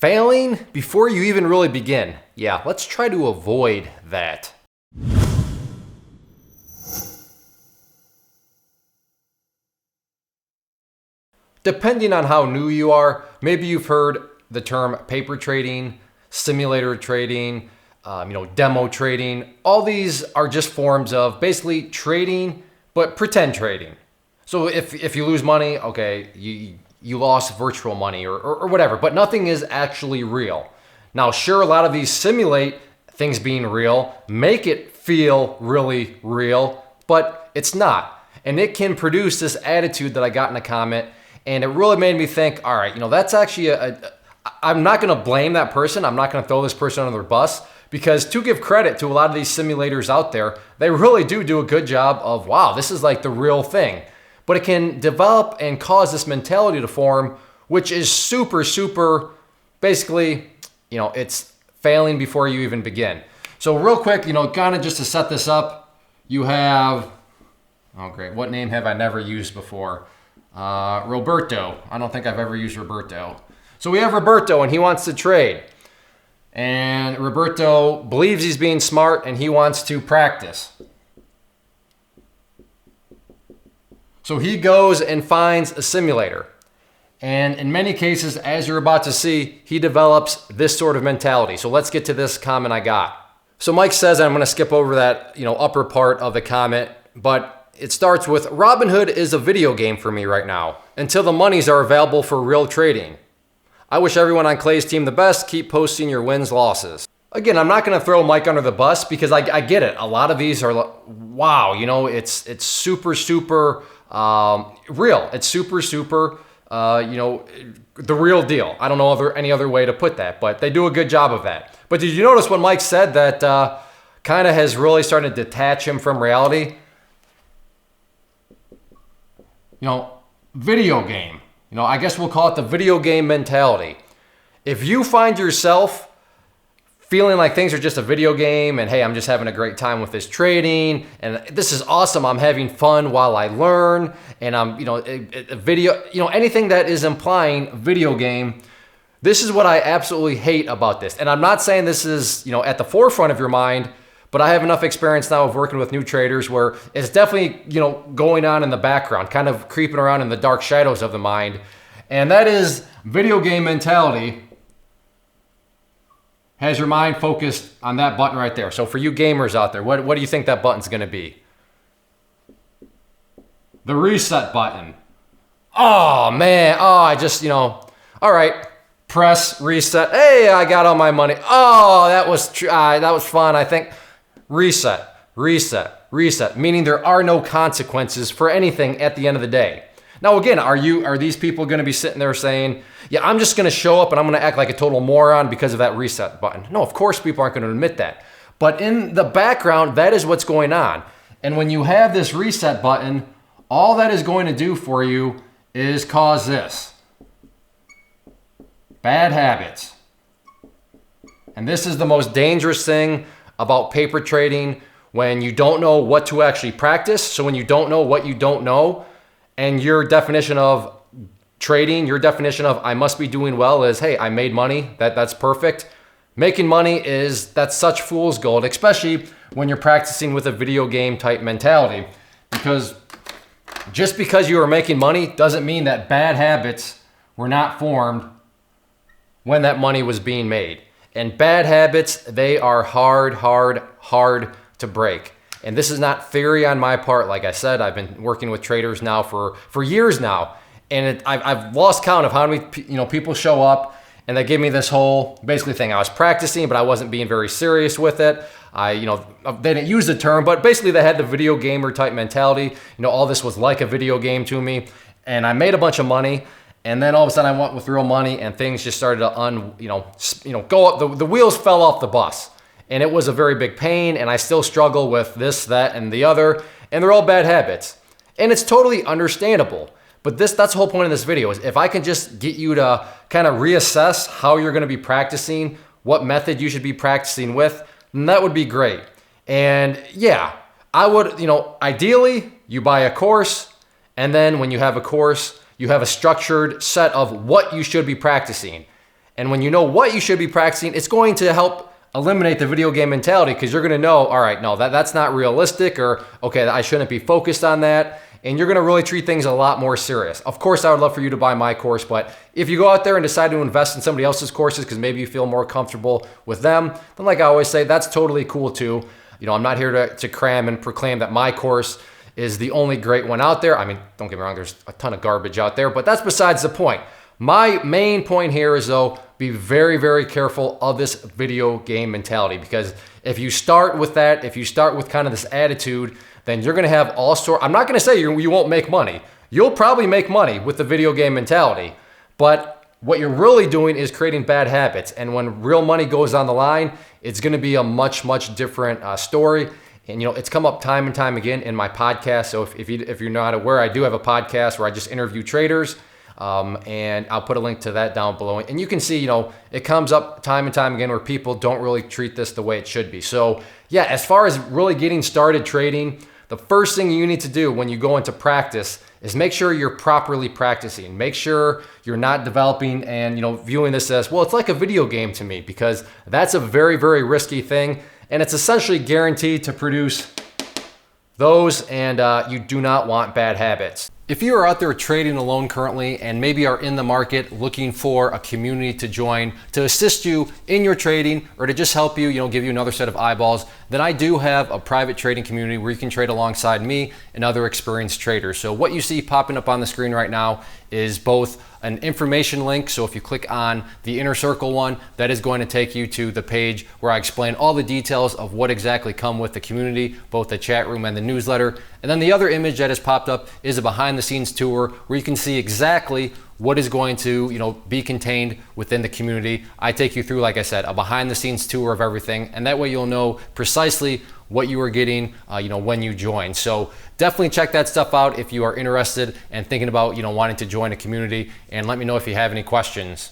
Failing before you even really begin. Yeah, let's try to avoid that. Depending on how new you are, maybe you've heard the term paper trading, simulator trading, demo trading. All these are just forms of basically trading, but pretend trading. So if you lose money, okay, you lost virtual money or whatever, but nothing is actually real. Now, sure, a lot of these simulate things being real, make it feel really real, but it's not. And it can produce this attitude that I got in a comment, and it really made me think, all right, that's actually I'm not gonna blame that person. I'm not gonna throw this person under the bus, because to give credit to a lot of these simulators out there, they really do a good job of, wow, this is like the real thing. But it can develop and cause this mentality to form, which is super, basically, it's failing before you even begin. So real quick, kind of just to set this up, you have, oh great, what name have I never used before? Roberto. I don't think I've ever used Roberto. So we have Roberto, and he wants to trade. And Roberto believes he's being smart, and he wants to practice. So he goes and finds a simulator. And in many cases, as you're about to see, he develops this sort of mentality. So let's get to this comment I got. So Mike says, and I'm going to skip over that, upper part of the comment, but it starts with, Robinhood is a video game for me right now, until the monies are available for real trading. I wish everyone on Clay's team the best. Keep posting your wins, losses. Again, I'm not going to throw Mike under the bus, because I get it. A lot of these are, wow, it's super real. It's super, the real deal. I don't know any other way to put that, but they do a good job of that. But did you notice what Mike said that kind of has really started to detach him from reality? Video game. I guess we'll call it the video game mentality. If you find yourself feeling like things are just a video game and, hey, I'm just having a great time with this trading and this is awesome, I'm having fun while I learn, and I'm, a video, anything that is implying video game, this is what I absolutely hate about this. And I'm not saying this is, at the forefront of your mind, but I have enough experience now of working with new traders where it's definitely, going on in the background, kind of creeping around in the dark shadows of the mind. And that is video game mentality has your mind focused on that button right there. So for you gamers out there, what do you think that button's gonna be? The reset button. Oh man, I just, all right, press reset. Hey, I got all my money. Oh, that was fun, I think. Reset, meaning there are no consequences for anything at the end of the day. Now again, are these people gonna be sitting there saying, yeah, I'm just gonna show up and I'm gonna act like a total moron because of that reset button? No, of course people aren't gonna admit that. But in the background, that is what's going on. And when you have this reset button, all that is going to do for you is cause this. Bad habits. And this is the most dangerous thing about paper trading, when you don't know what to actually practice. So when you don't know what you don't know, and your definition of trading, your definition of I must be doing well is, hey, I made money, that's perfect. Making money that's such fool's gold, especially when you're practicing with a video game type mentality, because just because you are making money doesn't mean that bad habits were not formed when that money was being made. And bad habits, they are hard to break. And this is not theory on my part. Like I said, I've been working with traders now for years now. And I've lost count of how many people show up and they give me this whole basically thing. I was practicing, but I wasn't being very serious with it. They didn't use the term, but basically they had the video gamer type mentality. All this was like a video game to me. And I made a bunch of money. And then all of a sudden I went with real money and things just started to go up. The wheels fell off the bus, and it was a very big pain. And I still struggle with this, that, and the other, and they're all bad habits. And it's totally understandable. But that's the whole point of this video, is if I can just get you to kind of reassess how you're gonna be practicing, what method you should be practicing with, then that would be great. And yeah, I would, ideally you buy a course, and then when you have a course, you have a structured set of what you should be practicing. And when you know what you should be practicing, it's going to help eliminate the video game mentality, because you're going to know, all right, no, that's not realistic, or okay, I shouldn't be focused on that. And you're going to really treat things a lot more serious. Of course, I would love for you to buy my course, but if you go out there and decide to invest in somebody else's courses because maybe you feel more comfortable with them, then like I always say, that's totally cool too. You know, I'm not here to cram and proclaim that my course is the only great one out there. I mean, don't get me wrong, there's a ton of garbage out there, but that's besides the point. My main point here is, though, be very, very careful of this video game mentality, because if you start with that, if you start with kind of this attitude, then you're going to have all sorts. I'm not going to say you won't make money. You'll probably make money with the video game mentality, but what you're really doing is creating bad habits. And when real money goes on the line, it's going to be a much, much different story. And you know, it's come up time and time again in my podcast. So if you're not aware, I do have a podcast where I just interview traders. And I'll put a link to that down below. And you can see, you know, it comes up time and time again where people don't really treat this the way it should be. So yeah, as far as really getting started trading, the first thing you need to do when you go into practice is make sure you're properly practicing. Make sure you're not developing and, you know, viewing this as, well, it's like a video game to me, because that's a very, very risky thing. And it's essentially guaranteed to produce those, and you do not want bad habits. If you are out there trading alone currently and maybe are in the market looking for a community to join to assist you in your trading, or to just help you, you know, give you another set of eyeballs, then I do have a private trading community where you can trade alongside me and other experienced traders. So what you see popping up on the screen right now is both an information link. So if you click on the inner circle one, that is going to take you to the page where I explain all the details of what exactly come with the community, both the chat room and the newsletter. And then the other image that has popped up is a behind the scenes tour where you can see exactly what is going to, you know, be contained within the community. I take you through, like I said, a behind the scenes tour of everything, and that way you'll know precisely what you are getting, you know, when you join. So definitely check that stuff out if you are interested and thinking about, you know, wanting to join a community, and let me know if you have any questions.